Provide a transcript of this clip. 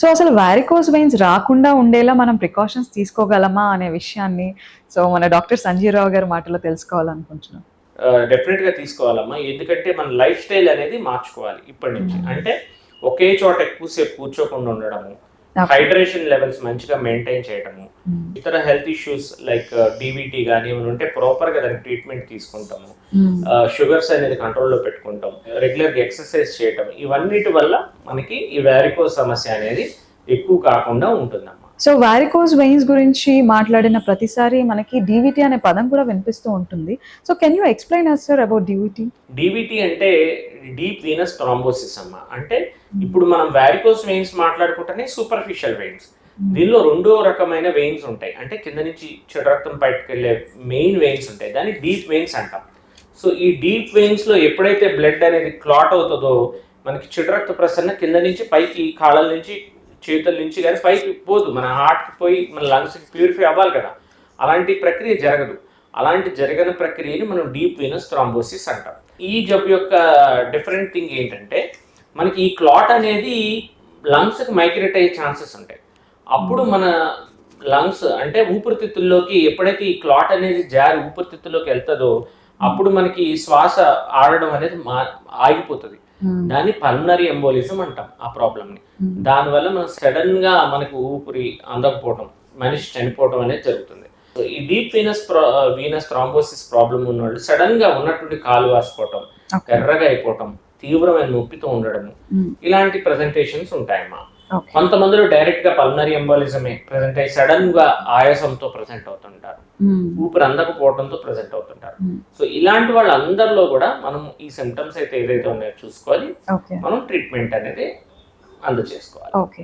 So అసలు varicose veins రాకుండా ఉండేలా మనం ప్రికాషన్స్ తీసుకోగలమా అనే విషయాన్ని సో మన డాక్టర్ సంజీవ్ రావు గారి మాటలో తెలుసుకోవాలనుకుంటున్నాం. డెఫినెట్గా తీసుకోవాలమ్మా. ఎందుకంటే మన లైఫ్ స్టైల్ అనేది మార్చుకోవాలి ఇప్పటి నుంచి. అంటే ఒకే చోట ఎక్కువసేపు కూర్చోకుండా ఉండడము, హైడ్రేషన్ లెవెల్స్ మంచిగా మెయింటైన్ చేయడము, ఇతర హెల్త్ ఇష్యూస్ లైక్ డీబీటీ కానీ ఏమైనా ఉంటే ప్రాపర్గా దానికి ట్రీట్మెంట్ తీసుకుంటాము, షుగర్స్ అనేది కంట్రోల్లో పెట్టుకుంటాం, రెగ్యులర్గా ఎక్సర్సైజ్ చేయటం, ఇవన్నిటి వల్ల మనకి ఈ వారికోస్ సమస్య అనేది ఎక్కువ కాకుండా ఉంటుందమ్మా. సో వారికోస్ వెయిన్స్ గురించి మాట్లాడిన ప్రతిసారి మనకి డీవీటీ అనే పదం కూడా వినిపిస్తూ ఉంటుంది. So can you explain us sir about DVT? DVT అంటే డీప్ వీనస్ థ్రాంబోసిస్ అమ్మా. అంటే ఇప్పుడు మనం వారికోస్ వెయిన్స్ మాట్లాడుకుంటేనే సూపర్ఫిషియల్ వెయిన్స్. దీనిలో రెండో రకమైన వెయిన్స్ ఉంటాయి. అంటే కింద నుంచి చెడు రక్తం బయటకు వెళ్ళే మెయిన్ వెయిన్స్ ఉంటాయి, దాన్ని డీప్ వెయిన్స్ అంటాం. సో ఈ డీప్ వెయిన్స్ లో ఎప్పుడైతే బ్లడ్ అనేది క్లాట్ అవుతుందో మనకి చెడు రక్త ప్రసరణ కింద నుంచి పైకి కాళ్ళ నుంచి చేతుల నుంచి కానీ పైకి పోదు, మన హార్ట్కి పోయి మన లంగ్స్కి ప్యూరిఫై అవ్వాలి కదా, అలాంటి ప్రక్రియ జరగదు. అలాంటి జరగని ప్రక్రియని మనం డీప్ వీనస్ థ్రాంబోసిస్ అంటాం. ఈ జబ్బు యొక్క డిఫరెంట్ థింగ్ ఏంటంటే మనకి ఈ క్లాట్ అనేది లంగ్స్కి మైగ్రేట్ అయ్యే ఛాన్సెస్ ఉంటాయి. అప్పుడు మన లంగ్స్ అంటే ఊపిరితిత్తుల్లోకి ఎప్పుడైతే ఈ క్లాట్ అనేది జారి ఊపిరితిత్తుల్లోకి వెళ్తుందో అప్పుడు మనకి శ్వాస ఆడడం అనేది ఆగిపోతుంది. దాన్ని పల్మనరీ ఎంబోలిజం అంటాం ఆ ప్రాబ్లమ్ని. దానివల్ల మనం సడన్ గా మనకు ఊపిరి అందకపోవడం, మనిషి చనిపోవడం అనేది జరుగుతుంది. ఈ డీప్ వీనస్ థ్రాంబోసిస్ ప్రాబ్లం ఉన్న వాళ్ళు సడన్ గా ఉన్నటువంటి కాలు వాసిపోవటం, ఎర్రగా అయిపోవటం, తీవ్రమైన నొప్పితో ఉండడము, ఇలాంటి ప్రజెంటేషన్స్ ఉంటాయమ్మా. కొంతమందిలో డైరెక్ట్ గా పల్మనరీ ఎంబోలిజమే ప్రజెంట్ అయ్యి సడన్ గా ఆయాసంతో ప్రజెంట్ అవుతుంటారు, ఊపిరి అందకపోవడంతో ప్రజెంట్ అవుతుంటారు. సో ఇలాంటి వాళ్ళందరిలో కూడా మనం ఈ సిమ్టమ్స్ అయితే ఏదైతే ఉన్నాయో చూసుకోవాలి, మనం ట్రీట్మెంట్ అనేది అందజేసుకోవాలి. ఓకే.